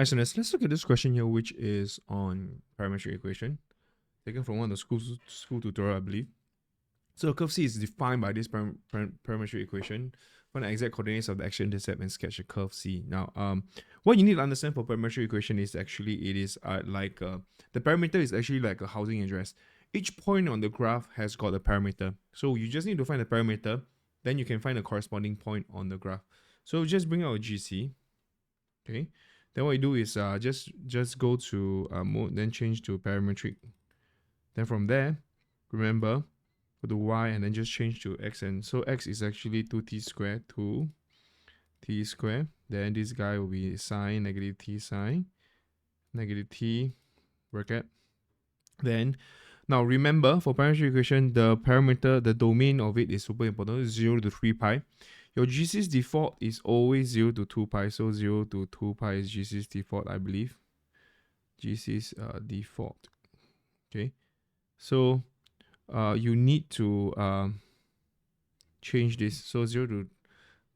SNS, let's look at this question here, which is on parametric equation, taken from one of the school tutorial, I believe. So curve C is defined by this parametric equation. Find the exact coordinates of the x-intercept and sketch a curve C. Now, what you need to understand for parametric equation is actually it is the parameter is actually like a housing address. Each point on the graph has got a parameter. So you just need to find the parameter, then you can find the corresponding point on the graph. So just bring out a GC. Okay. Then what you do is just go to mode, then change to parametric. Then from there, remember, go to y and then just change to x. And so x is actually 2t squared, 2t squared. Then this guy will be sine, negative t sine, negative t bracket. Then, now remember, for parametric equation, the parameter, the domain of it is super important. It's 0 to 3 pi. Your GC's default is always 0 to 2 pi. So 0 to 2 pi is GC's default, I believe. GC's default. Okay. So you need to change this. So 0 to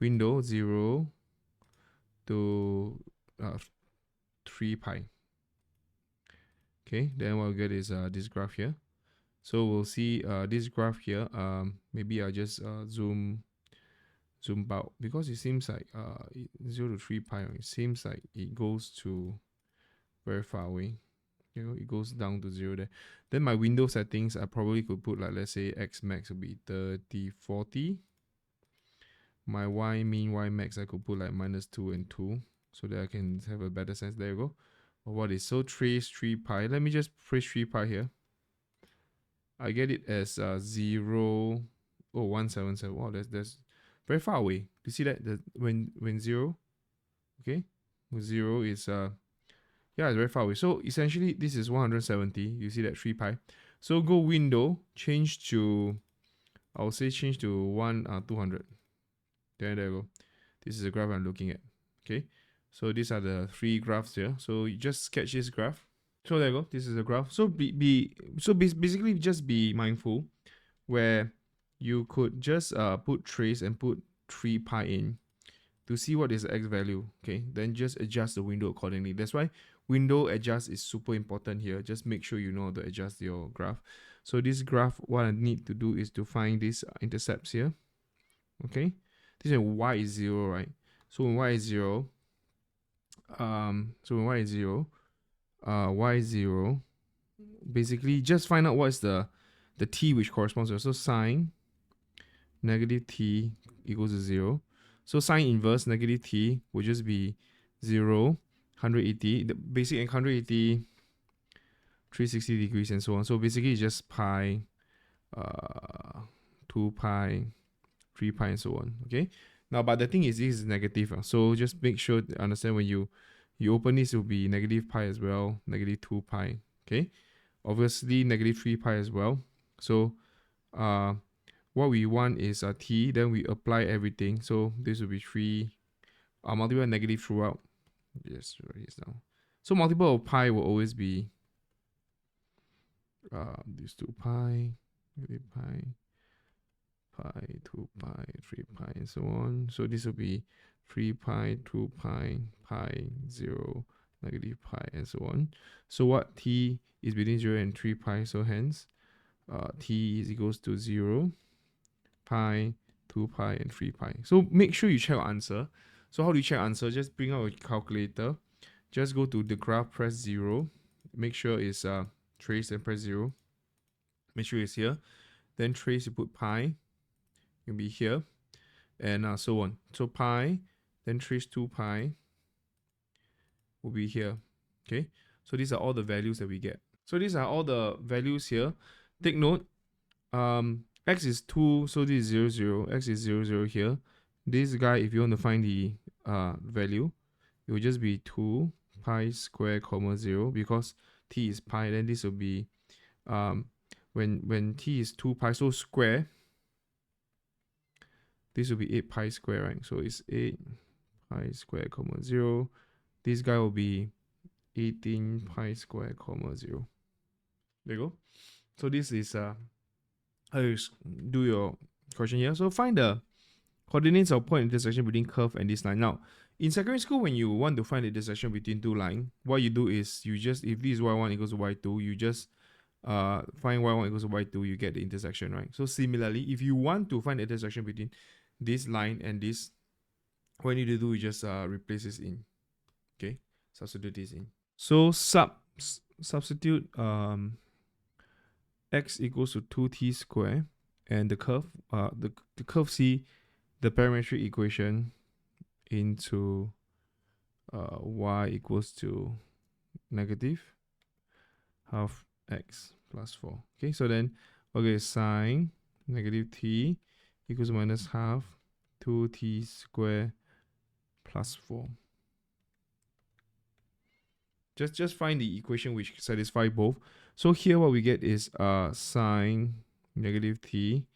window, 0 to 3 pi. Okay, then what we'll get is this graph here. So we'll see this graph here. Maybe I'll just zoom out, because it seems like 0 to 3 pi, it seems like it goes to very far away. You know, it goes down to 0 there. Then my window settings, I probably could put like, let's say x max will be 30, 40. My y min, y max, I could put like -2 and 2, so that I can have a better sense. There you go. What is so trace 3 pi? Let me just trace 3 pi here. I get it as 0. Oh, 177. Wow, that's very far away. You see that when 0, okay, 0 is yeah, it's very far away. So essentially this is 170. You see that 3 pi. So go window, change to, I'll say change to 200. There you go. This is the graph I'm looking at. Okay, so these are the 3 graphs here. So you just sketch this graph. So there you go. This is the graph. So basically just be mindful where you could just put trace and put 3 pi in to see what is the x value. Okay, then just adjust the window accordingly. That's why window adjust is super important here. Just make sure you know how to adjust your graph. So this graph, what I need to do is to find these intercepts here. Okay, this is y is 0, right? So when y is 0, y is 0, basically just find out what's the t which corresponds to it. So sine negative t equals to 0. So sine inverse negative t will just be 0, 180, the basic 180, 360 degrees and so on. So basically it's just pi, 2 pi, 3 pi and so on. Okay. Now, but the thing is, this is negative. So just make sure to understand when you open this, it will be negative pi as well, negative 2 pi. Okay. Obviously negative 3 pi as well. So what we want is a t, then we apply everything. So this will be 3, multiple negative throughout. Yes, right here now. So multiple of pi will always be these 2 pi, negative pi, 2 pi, 3 pi, and so on. So this will be 3 pi, 2 pi, pi, 0, negative pi, and so on. So what t is between 0 and 3 pi, so hence t is equals to 0, pi, 2 pi, and 3 pi. So make sure you check your answer. So how do you check answer? Just bring out a calculator. Just go to the graph, press 0. Make sure it's trace and press 0. Make sure it's here. Then trace, you put pi. It'll be here. And so on. So pi, then trace 2 pi will be here. Okay. So these are all the values that we get. So these are all the values here. Take note. X is 2, so this is 0, 0. X is 0, 0 here. This guy, if you want to find the value, it will just be 2 pi square comma 0, because t is pi. Then this will be when t is 2 pi, so square, this will be 8 pi square, right? So it's 8 pi square comma 0. This guy will be 18 pi square comma 0. There you go. So this is how you do your question here. So find the coordinates of point intersection between curve and this line. Now, In secondary school, when you want to find the intersection between two lines, what you do is you just, if this is y1 equals to y2, you just find y1 equals to y2, you get the intersection, right? So similarly, if you want to find the intersection between this line and this, what you need to do is just replace this in. Okay, substitute this in. So substitute x equals to 2t squared, and the curve the curve C, the parametric equation, into y equals to negative half x plus 4. Okay, so then sine negative t equals minus half 2t squared plus 4. Just find the equation which satisfy both. So here what we get is sine negative t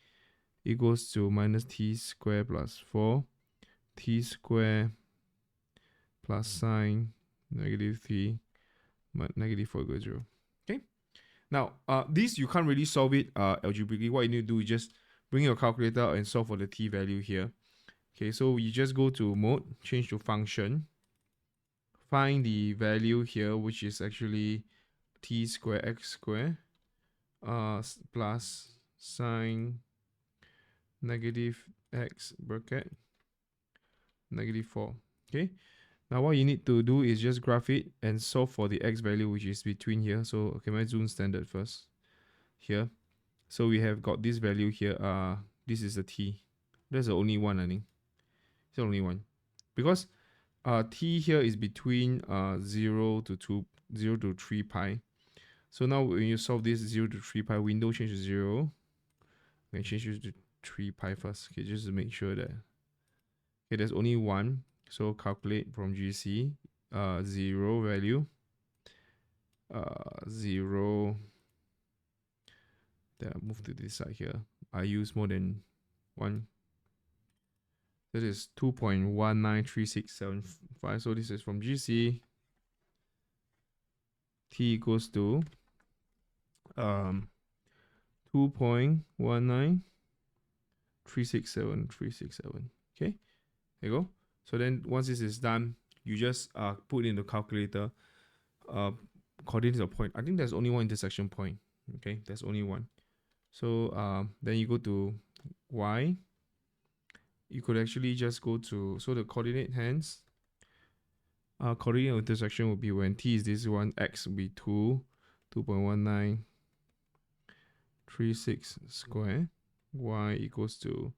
equals to minus t squared plus 4, t squared plus sine negative t negative 4 equals 0. Okay. Now, this you can't really solve it algebraically. What you need to do is just bring your calculator and solve for the t value here. Okay, so you just go to mode, change to function, find the value here, which is actually t squared x squared plus sine negative x bracket negative 4. Okay, now what you need to do is just graph it and solve for the x value which is between here. So okay, my zoom standard first here. So we have got this value here. This is the t. That's the only one, I think. It's the only one, because t here is between 0 to 3 pi. So now when you solve this 0 to 3 pi, window change to 0. I'm going to change it to 3 pi first. Okay, just to make sure that there's only one. So calculate from GC, 0 value, 0. Then I move to this side here. I use more than 1. That is 2.193675. So this is from GC. T equals to 2.19367. Okay, there you go. So then once this is done, you just put in the calculator coordinates of point. I think there's only one intersection point. Okay, there's only one. So then you go to y. You could actually just go to, so the coordinate hence coordinate of intersection will be when t is this one, x will be 2.1936 square, y equals to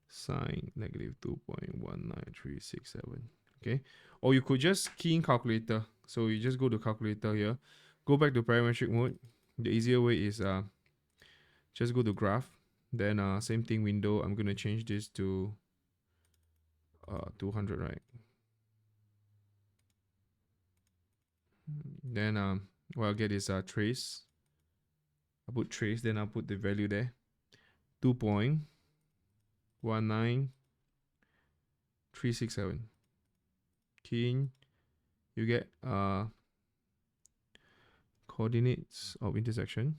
sine negative 2.19367. Okay, or you could just key in calculator. So you just go to calculator here, go back to parametric mode. The easier way is just go to graph, then same thing, window. I'm gonna change this to 200, right? Then what I'll get is trace. I put trace, then I'll put the value there, 2.19367. Key in, you get coordinates of intersection,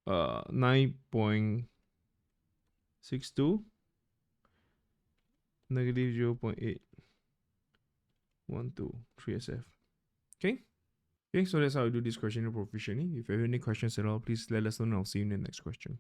9.62 negative 0.812 3SF. Okay, so that's how I do this question proficiently. If you have any questions at all, please let us know and I'll see you in the next question.